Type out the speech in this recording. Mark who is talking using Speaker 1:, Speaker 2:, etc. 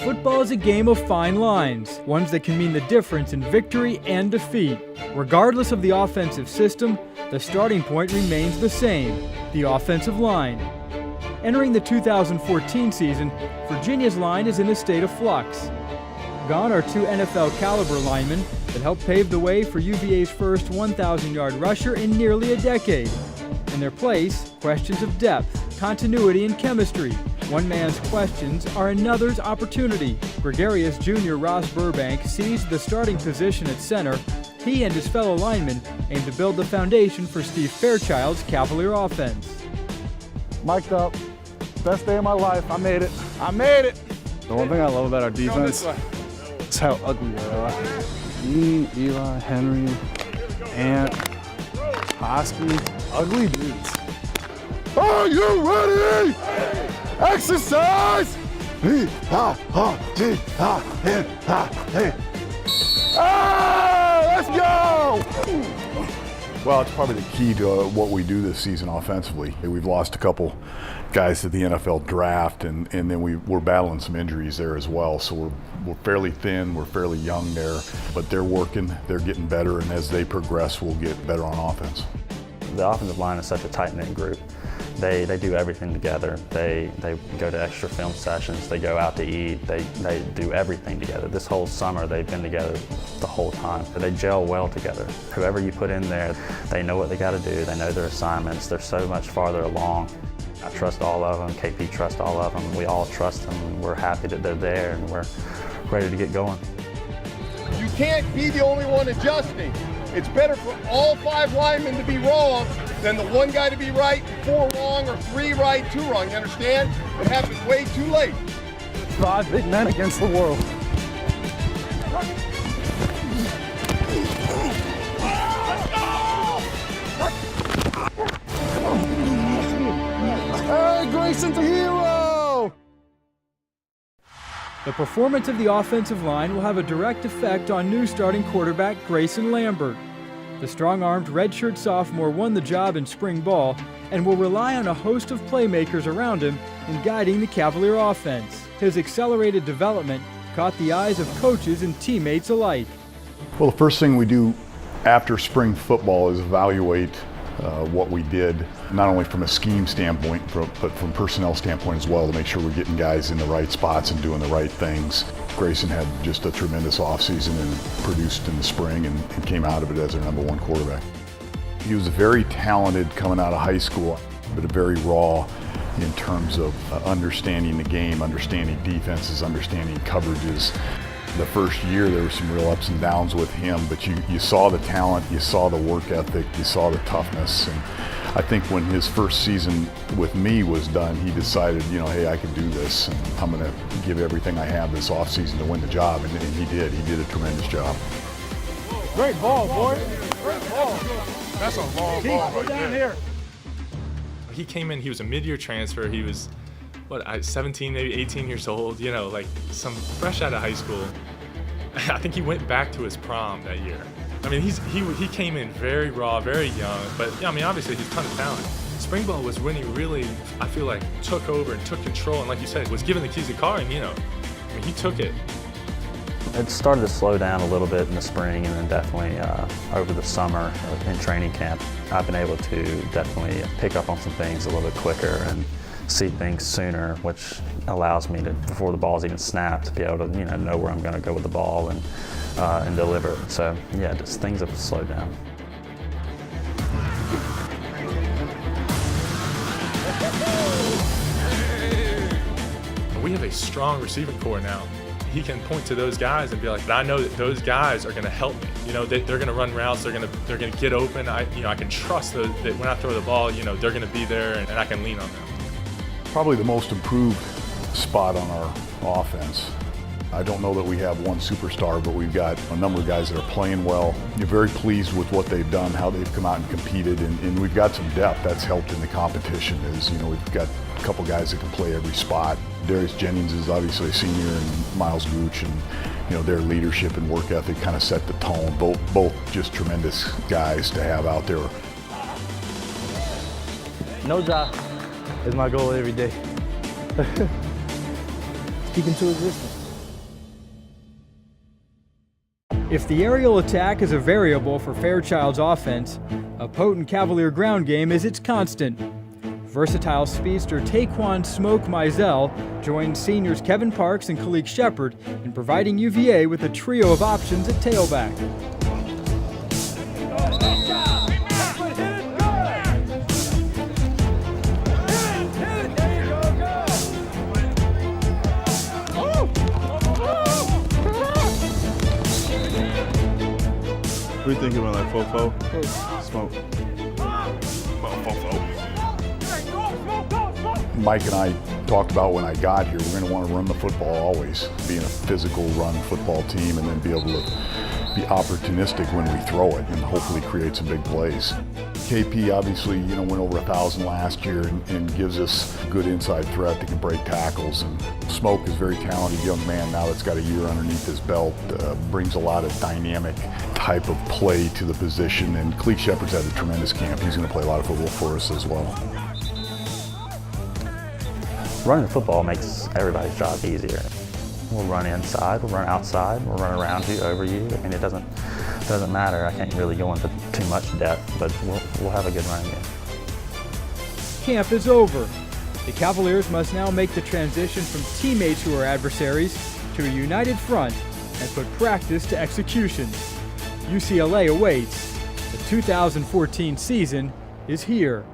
Speaker 1: Football is a game of fine lines, ones that can mean the difference in victory and defeat. Regardless of the offensive system, the starting point remains the same, the offensive line. Entering the 2014 season, Virginia's line is in a state of flux. Gone are two NFL-caliber linemen that helped pave the way for UVA's first 1,000-yard rusher in nearly a decade. In their place, questions of depth, continuity, and chemistry. One man's questions are another's opportunity. Gregarious junior Ross Burbank seized the starting position at center. He and his fellow linemen aim to build the foundation for Steve Fairchild's Cavalier offense.
Speaker 2: Mic'd up. Best day of my life. I made it. I made it.
Speaker 3: The one thing I love about our defense is how ugly they are. Me, Eli, Henry, Ant, Hosky, ugly dudes.
Speaker 2: Are you ready? Exercise! Let's go!
Speaker 4: Well, it's probably the key to what we do this season offensively. We've lost a couple guys to the NFL draft, and then we're battling some injuries there as well. So we're fairly thin, we're fairly young there, but they're working, they're getting better, and as they progress, we'll get better on offense.
Speaker 5: The offensive line is such a tight-knit group. They do everything together. They go to extra film sessions, they go out to eat, they do everything together. This whole summer they've been together the whole time. They gel well together. Whoever you put in there, they know what they got to do, they know their assignments, they're so much farther along. I trust all of them, KP trusts all of them, we all trust them, and we're happy that they're there and we're ready to get going.
Speaker 6: You can't be the only one adjusting. It's better for all 5 linemen to be wrong than the one guy to be right, 4 wrong, or 3 right, 2 wrong. You understand? It happens way too late.
Speaker 3: 5 big men against the world.
Speaker 2: Hey, Grayson's a hero!
Speaker 1: The performance of the offensive line will have a direct effect on new starting quarterback Grayson Lambert. The strong-armed redshirt sophomore won the job in spring ball and will rely on a host of playmakers around him in guiding the Cavalier offense. His accelerated development caught the eyes of coaches and teammates alike.
Speaker 4: Well, the first thing we do after spring football is evaluate what we did, not only from a scheme standpoint, but from personnel standpoint as well, to make sure we're getting guys in the right spots and doing the right things. Grayson had just a tremendous offseason and produced in the spring and came out of it as our #1 quarterback. He was very talented coming out of high school, but very raw in terms of understanding the game, understanding defenses, understanding coverages. The first year there were some real ups and downs with him, but you saw the talent, you saw the work ethic, you saw the toughness. And I think when his first season with me was done, he decided, hey, I can do this, and I'm going to give everything I have this offseason to win the job, and he did. He did a tremendous job.
Speaker 2: Great ball, boy. Great ball.
Speaker 7: That's a long ball
Speaker 2: Go
Speaker 7: right
Speaker 2: down
Speaker 7: there.
Speaker 2: here.
Speaker 7: He came in, he was a mid-year transfer. He was, 17, maybe 18 years old, like some fresh out of high school. I think he went back to his prom that year. I mean, he came in very raw, very young, but obviously he's a ton of talent. Spring ball was when he really, I feel like, took over and took control, and like you said, was given the keys to the car, and he took it.
Speaker 5: It started to slow down a little bit in the spring, and then definitely over the summer in training camp, I've been able to definitely pick up on some things a little bit quicker and see things sooner, which allows me to, before the ball's even snapped, to be able to know where I'm going to go with the ball and deliver it. So yeah, just things have slowed down.
Speaker 7: We have a strong receiving core now. He can point to those guys and be like, I know that those guys are going to help me. They're going to run routes. They're going to get open. I can trust that when I throw the ball, they're going to be there, and I can lean on them.
Speaker 4: Probably the most improved spot on our offense. I don't know that we have one superstar, but we've got a number of guys that are playing well. You're very pleased with what they've done, how they've come out and competed, and we've got some depth that's helped in the competition. We've got a couple guys that can play every spot. Darius Jennings is obviously a senior, and Miles Gooch, and their leadership and work ethic kind of set the tone. Both just tremendous guys to have out there.
Speaker 3: No job is my goal every day.
Speaker 1: Speak into existence. If the aerial attack is a variable for Fairchild's offense, a potent Cavalier ground game is its constant. Versatile speedster Taquan Smoke Mizell joins seniors Kevin Parks and Khalid Shepard in providing UVA with a trio of options at tailback.
Speaker 3: What do you think about that fofo? Smoke. Fofo.
Speaker 4: Mike and I talked about when I got here, we're going to want to run the football always, being a physical run football team, and then be able to be opportunistic when we throw it and hopefully create some big plays. KP obviously, went over 1,000 last year and gives us a good inside threat that can break tackles. And Smoke is a very talented young man now that's got a year underneath his belt, brings a lot of dynamic type of play to the position. And Khalid Shepard's had a tremendous camp. He's going to play a lot of football for us as well.
Speaker 5: Running the football makes everybody's job easier. We'll run inside, we'll run outside, we'll run around you, over you. I mean, it doesn't matter. I can't really go into too much depth, but we'll have a good run game.
Speaker 1: Camp is over. The Cavaliers must now make the transition from teammates who are adversaries to a united front and put practice to execution. UCLA awaits. The 2014 season is here.